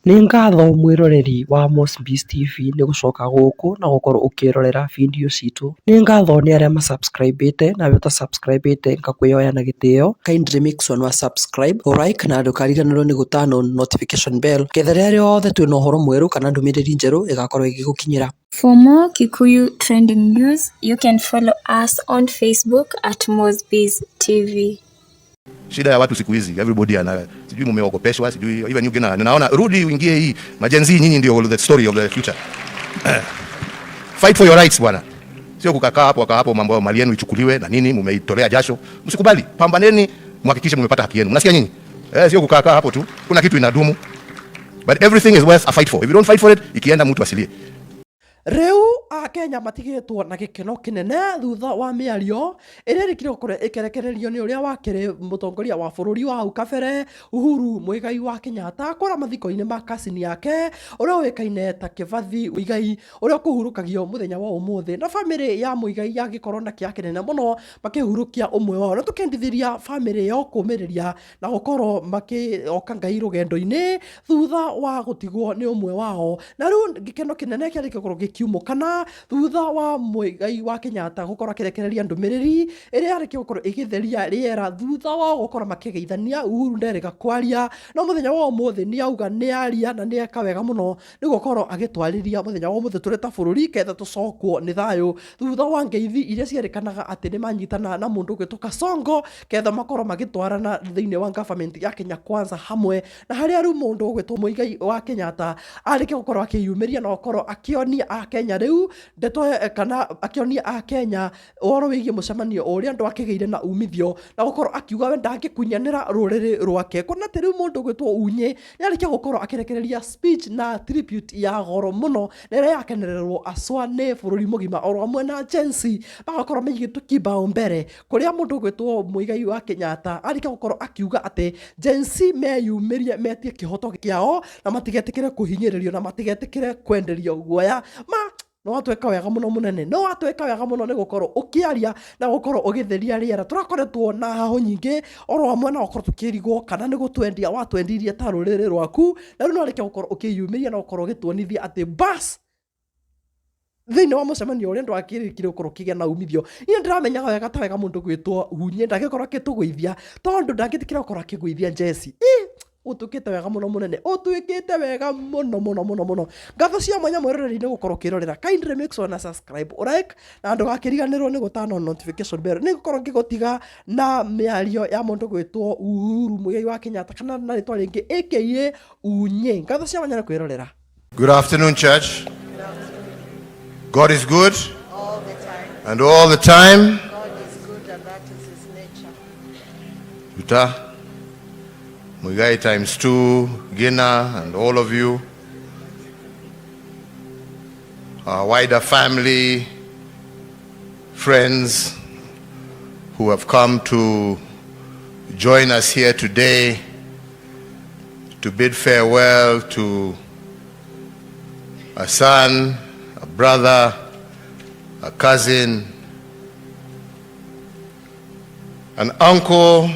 Nĩ ngatho mwĩroreri wa Mosbees TV nĩ gũcoka gũkũ na gũkorwo ũkĩrorera video citũ. Nĩ ngatho nĩ arĩa ma-subscribe-ĩte, nawe ũta-subscribe-ĩte ngakwĩyoya na gĩtĩo. Kindly make sure nĩ wa-subscribe, o-like na ndũkariganĩrwo nĩ gũ-turn on notification bell getha rĩrĩa rĩothe twĩna ũhoro mwerũ kana ndũmĩrĩri njerũ ĩgakorwo ĩgĩgũkinyĩra. For more Kikuyu trending news, you can follow us on Facebook at Mosbees TV. Shida ya watu siku hizi, everybody ana sijui mumeogopeshwa, sijui even you naona rudi uingie hii majenzi, nyinyi ndio the story of the future. Fight for your rights bwana, sio kukaa hapo mambo mali yenu ichukuliwe na nini, mumeitolea jasho. Msikubali, pambaneni, mhakikishe mmepata haki yenu. Mnasikia nyinyi? Sio kukaa hapo tu, kuna kitu inadumu, but everything is worth a fight for. If you don't fight for it, ikienda mtu asilie. Rĩu Akenya matigĩtwo na gĩkeno kĩnene thutha wa mĩario ĩrĩa ĩrĩkire gũkorwo ĩkĩrekererio nĩ ũrĩa wakĩrĩ mũtongoria wa bũrũri wa hau kabere Uhuru Muigai wa Kenyatta kũrĩa mathiko-inĩ ma cousin yake ũrĩa ũĩkaine ta Kĩbathi Muigai ũrĩa ũkũhurũkagio mũthenya wa ũmũthĩ, na bamĩrĩ ya Muigai yagĩkorwo na kĩeha kĩnene mũno makĩhurũkia ũmwe wao, na tũkendithĩria bamĩrĩ ĩyo kũũmĩrĩria na gũkorwo makĩoka Ngai rũgendo-inĩ thutha wa gũtigwo nĩ ũmwe wao. Na rĩu gĩkeno kĩnene kĩarĩ gĩkorwo gĩkiumũkana thutha wa Muigai wa Kenyatta gũkorwo akĩrekereria ndũmĩrĩri ĩrĩa yarĩ gũkorwo ĩgĩtheria rĩera thutha wa gũkorwo makĩgeithania. Uhuru nderĩga kwaria, no mũthenya wa ũmũthĩ nĩ auga nĩ aria na nĩ eka wega mũno nĩ gũkorwo agĩtwarĩria mũthenya wa ũmũthĩ tũrĩ ta bũrũri ketha tũcokwo nĩ thayũ, thutha wa ngeithi iria ciarĩkanaga atĩ nĩ manyitana na mũndũ ũgwĩtwo Songo ketha makorwo magĩtwarana thĩinĩ wa government ya Kenya Kwanza hamwe, na harĩa rĩu mũndũ ũgwĩtwo Muigai wa Kenyatta arĩkia gũkorwo akĩyumĩria na gũkorwo akĩonia Akenya rĩu ndeto kana akĩonia Akenya ũhoro wĩgiĩ mũcemanio ũrĩa andũ akĩgĩire na umithio, na gũkorwo akiuga we ndangĩkunyanĩra rũrĩrĩ rwake. Kuona atĩ rĩu mũndũ ũgwĩtwo Unye nĩarĩkia gũkorwo akĩrekereria speech na tribute ya goro mũno na ĩrĩa yakenererwo aswa nĩ bũrũri mũgima oro hamwe na Gen Z magakorwo maigĩtwo kibao mbere, kũrĩa mũndũ ũgwĩtwo Muigai wa Kenyatta arĩkia gũkorwo akiuga atĩ Gen Z meyumĩrie metie kĩhoto kĩao na matigetĩkĩre kũhinyĩrĩrio na matigetĩkĩre kwenderio guoya. No watweka wega mũno mũnene, no watweka wega mũno nĩ gũkorwo ũkĩaria na gũkorwo ũgĩtheria rĩera. Tũrakoretwo na hahũ nyingĩ oro hamwe na gũkorwo tũkĩrigwo kana nĩ gũtwendia watwendirie ta rũrĩrĩ rwaku, na rĩu nĩwarĩkia gũkorwo ũkĩyumĩria na gũkorwo ũgĩtuonithia atĩ bas thĩinĩ wa mũcemanio ũrĩa ndwakĩrĩkire gũkorwo ũkĩgĩa na umithio. Niĩ ndĩramenyaga wega ta wega mũndũ gwĩtwo Hunye ndangĩkorwo akĩtũgũithia tondũ ndangĩtĩkĩra gũkorwo akĩgũithia Jesse. Ũtwĩkĩte wega mũno mũnene, ũtwĩkĩte wega mũno. Ngatho cia mwanya mwĩroreri-inĩ gũkorwo ũkĩrorera. Kindly make sure na subscribe, like na ndũgakĩriganĩrwo nĩ gũ-turn on notification bell nĩ gũkorwo ngĩgũtiga na mĩario ya mũndũ gwĩtwo Uhuru Muigai wa Kenyatta kana na rĩtwa rĩngĩ aka Unye. Ngatho cia mwanya kwĩrorera. Good afternoon, church. God is good all the time. and all the time. God is good and that is his nature. Uta Muigai times 2, Gina, and all of you, our wider family, friends who have come to join us here today to bid farewell to a son, a brother, a cousin, an uncle,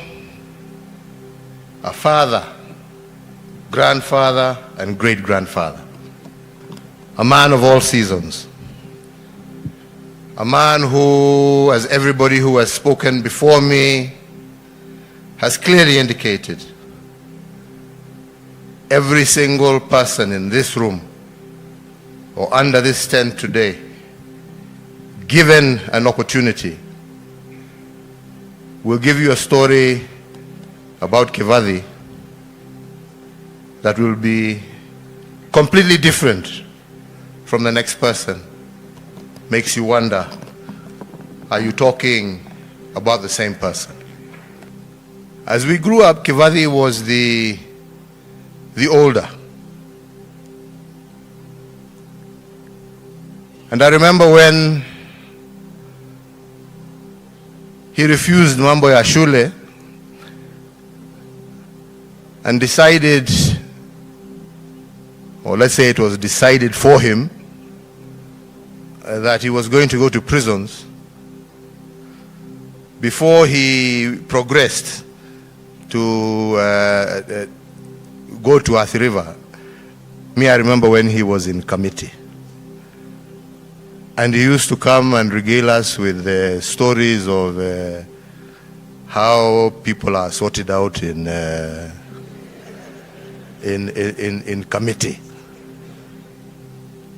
a father, grandfather, and great-grandfather. A man of all seasons. A man who, as everybody who has spoken before me has clearly indicated, every single person in this room or under this tent today, given an opportunity, will give you a story about Kivadi that will be completely different from the next person. Makes you wonder, are you talking about the same person? As we grew up, Kivadi was the older. And I remember when he refused mambo ya shule and decided, or let's say it was decided for him, that he was going to go to prisons. Before he progressed to go to Athi River, Me, I remember when he was in committee. And he used to come and regale us with stories of how people are sorted out in committee.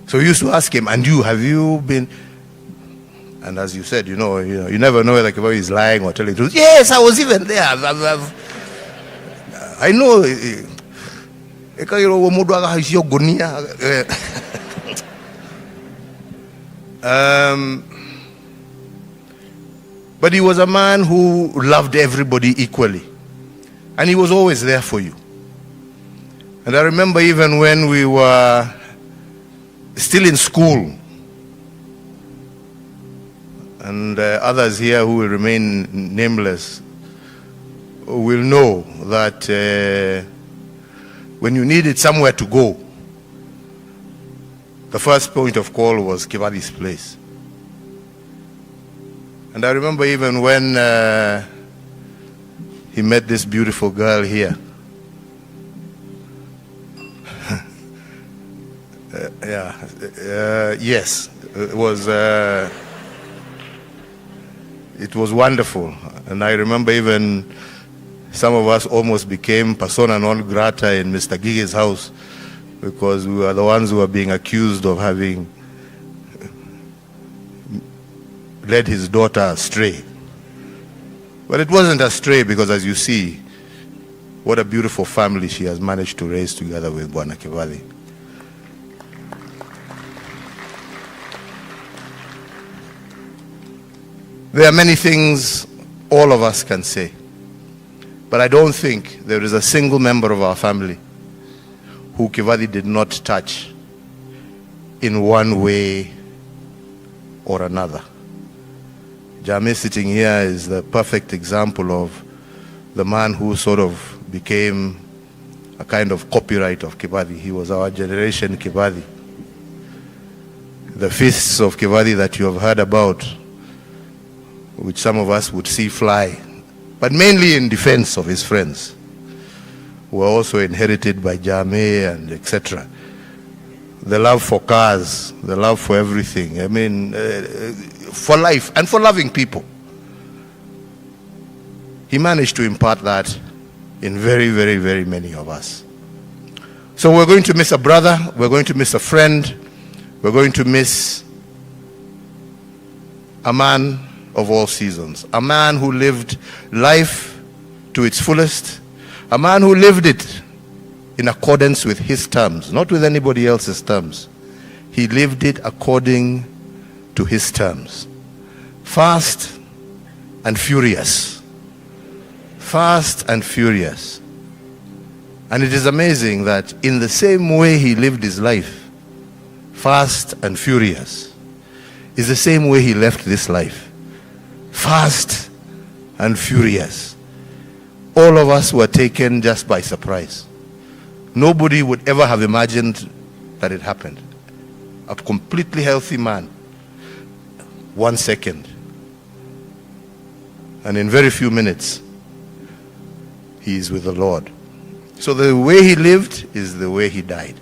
So we used to ask him, and you, have you been? And as you said, you never know whether Kibaki is lying or telling the truth. Yes, I was even there. I know. But he was a man who loved everybody equally. And he was always there for you. And I remember even when we were still in school, and others here who will remain nameless will know that when you needed somewhere to go, the first point of call was Kibaki's place. And I remember even when he met this beautiful girl here. Yes, it was wonderful. And I remember even some of us almost became persona non grata in Mr. Gige's house because we were the ones who were being accused of having led his daughter astray. But it wasn't astray because, as you see, what a beautiful family she has managed to raise together with Bwana Kibaki. There are many things all of us can say, but I don't think there is a single member of our family who Kibaki did not touch in one way or another. Jame sitting here is the perfect example of the man who sort of became a kind of copyright of Kibaki. He was our generation Kibaki. The feasts of Kibaki that you have heard about, which some of us would see fly, but mainly in defense of his friends, were also inherited by Jame and etc. The love for cars, the love for everything, I mean, for life and for loving people. He managed to impart that in very, very, very many of us. So we're going to miss a brother, we're going to miss a friend, we're going to miss a man of all seasons, a man who lived life to its fullest, a man who lived it in accordance with his terms, not with anybody else's terms. He lived it according to his terms. Fast and furious. Fast and furious. And it is amazing that in the same way he lived his life, fast and furious, is the same way he left this life. Fast and furious. All of us were taken just by surprise. Nobody would ever have imagined that it happened. A completely healthy man, 1 second, and in very few minutes, he is with the Lord. So the way he lived is the way he died.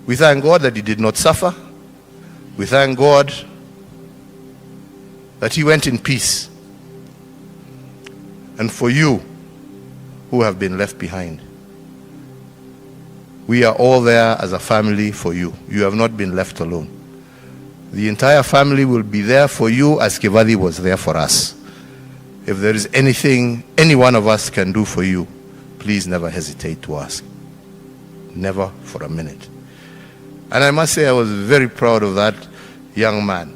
We thank God that he did not suffer. We thank God that he went in peace. And for you who have been left behind, we are all there as a family for you. You have not been left alone. The entire family will be there for you as Kibaki was there for us. If there is anything any one of us can do for you, please never hesitate to ask. Never for a minute. And I must say I was very proud of that young man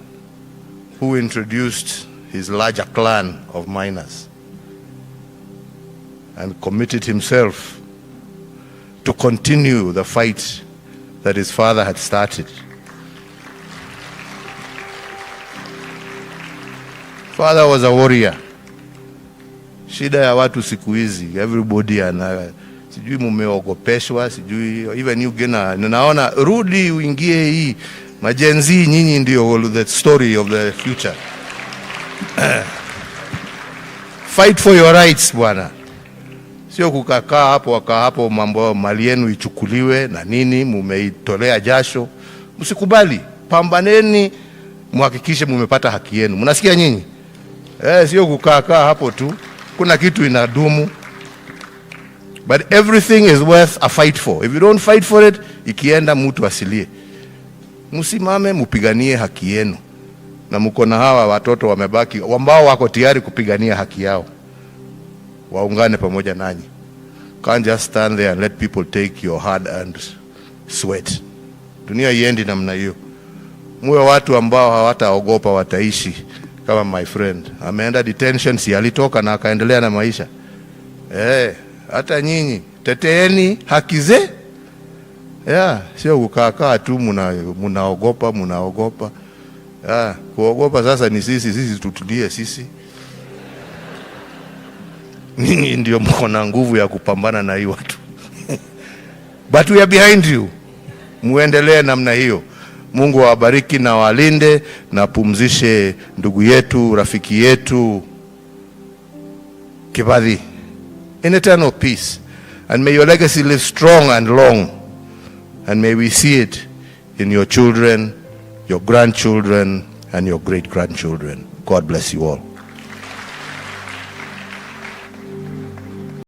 who introduced his larger clan of miners and committed himself to continue the fight that his father had started. Father was a warrior. Shida ya watu siku hizi, everybody sijui mumeogopeshwa, sijui even you gena, naona rudi uingie hii majenzi, nyinyi ndio the story of the future. Fight for your rights, bwana. Sio kukaa hapo mambo mali yenu ichukuliwe na nini, mumeitolea jasho. Msikubali. Pambaneni, muhakikishe mumepata haki yenu. Mnasikia nyinyi? Sio kukaa hapo tu. Kuna kitu inadumu. But everything is worth a fight for. If you don't fight for it, ikienda mtu asilie. Msimame mupiganie haki yenu. Na mko na hawa watoto wamebaki ambao wako tayari kupigania haki yao. Waungane pamoja nanyi. Can't just stand there and let people take your hard-earned sweat. Dunia iendi namna hiyo. Muwe watu ambao hawataogopa, wataishi kama my friend. Ameenda detention, si alitoka na akaendelea na maisha. Hata nyinyi teteeni haki ze. Sio kukaa tu munaogopa. Kuogopa sasa ni sisi tutulie sisi. Ninyi ndio mko na nguvu ya kupambana na hii watu. But we are behind you. Muendelee namna hiyo. Mungu awabariki na walinde na pumzishe ndugu yetu, rafiki yetu Kibadhi in eternal peace. And may your legacy live strong and long. And may we see it in your children, your grandchildren, and your great-grandchildren. God bless you all.